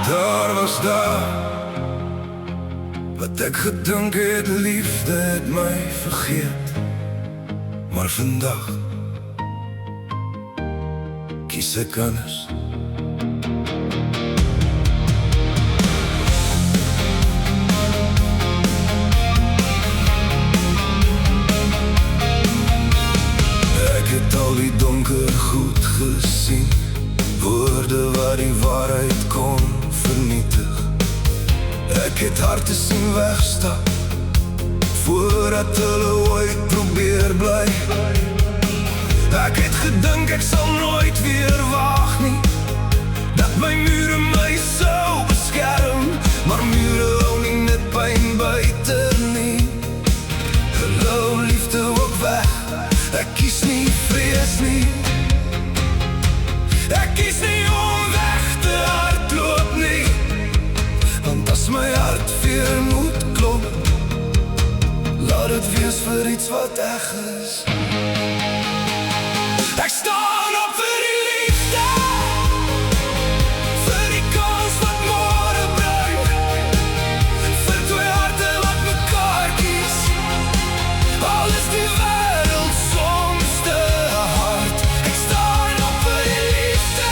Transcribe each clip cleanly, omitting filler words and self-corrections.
Daar was daar wat ek gedink het, liefde het my vergeet. Maar vandag kies ek anders. Ek het al die donker goed gesien, woorde wat die waarheid kon vernietig. Ek het harte sien wegstap, voordat hulle ooit probeer bly. Ek het gedink ek sal nooit weer waag nie, dat my mure my sou beskerm. Maar mure hou nie net pyn buite nie, hulle hou liefde ook weg. Ek kies nie vrees nie, ek kies nie om weg te hardloop nie. Want as my hart weer moet klop, laat het wees vir iets wat eg is. Ek staan op vir die liefde, vir die kans wat môre bring, vir twee harte wat mekaar kies. Al is die wêreld soms te hard. Ek staan op vir die liefde,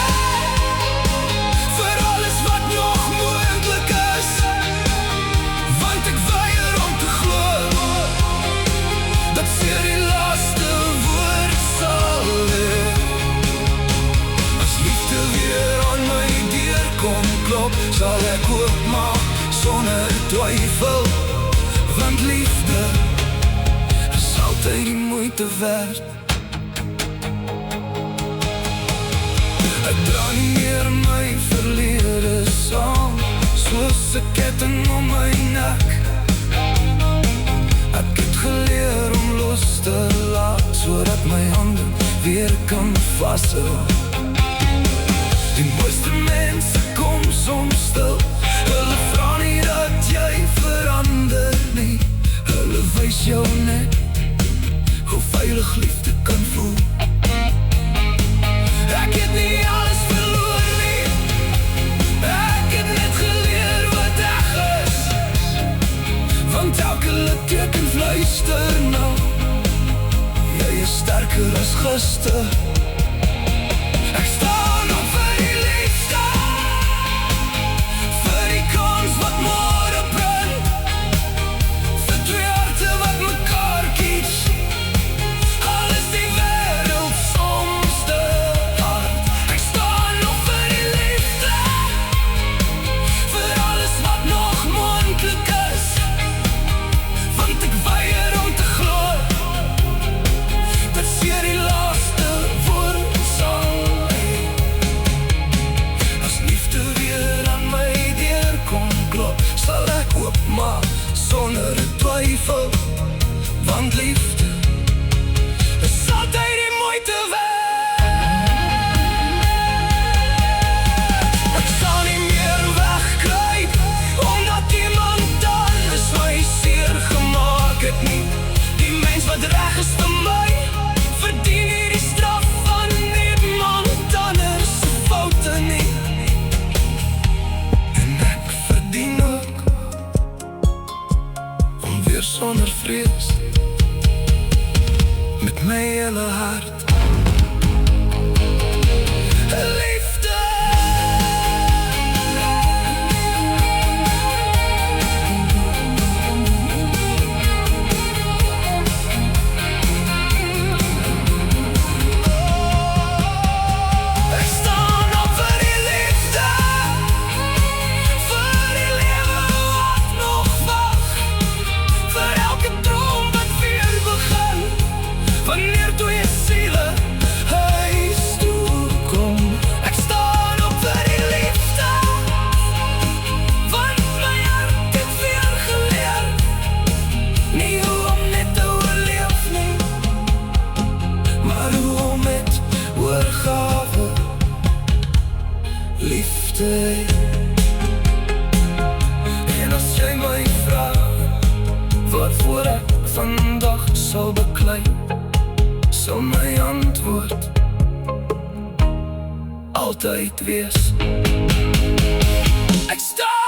vir alles wat nog moontlik is. Want ek weier om te glo dat seer die laaste woord sal wees. As liefde weer aan my deur kom klop, sal ek oopmaak sonder twyfel. Want liefde is altyd die moeite werd. Ek dra nie meer my verlede saam, soos 'n ketting om my nek. Ek het geleer om los te laat, sodat my hande weer kan vashou. Die mooiste mense kom soms stil, hulle vra nie dat jy verander nie. Hulle wys jou net hoe veilig liefde kan voel. Ek het nie alles verloor nie, ek het net geleer wat eg is. Want elke litteken fluister nou, jy is sterker as gister. Ek staan op vir die liefde, vir die kans wat môre bring, vir twee harte wat mekaar kies. Al is die wêreld soms te hard. Ek staan op vir die liefde, vir alles wat nog moontlik is. Want ek weier om te glo dat seer die laaste woord sal wees. As liefde weer aan my deur kom klop, sal ek oopmaak sonder twyfel. Want liefde is altyd die moeite werd. Ek sal nie meer wegkruip, omdat iemand anders my seer gemaak het nie. Die mens wat reg is vir my, verdien nie die straf van niemand anders se foute nie. En ek verdien ook om weer sonder vrees, met my hele hart, liefde. Ek staan op vir die liefde, vir die lewe wat nog wag, vir elke droom wat weer begin, wanneer twee siele huis toe kom. Ek staan op vir die liefde, want my hart het weer geleer, nie hoe om net te oorleef nie, maar hoe om met oorgawe liefde. En as jy my vra, wat voor ek vandag sal beklei, sal my antwoord altyd wees. Ek staan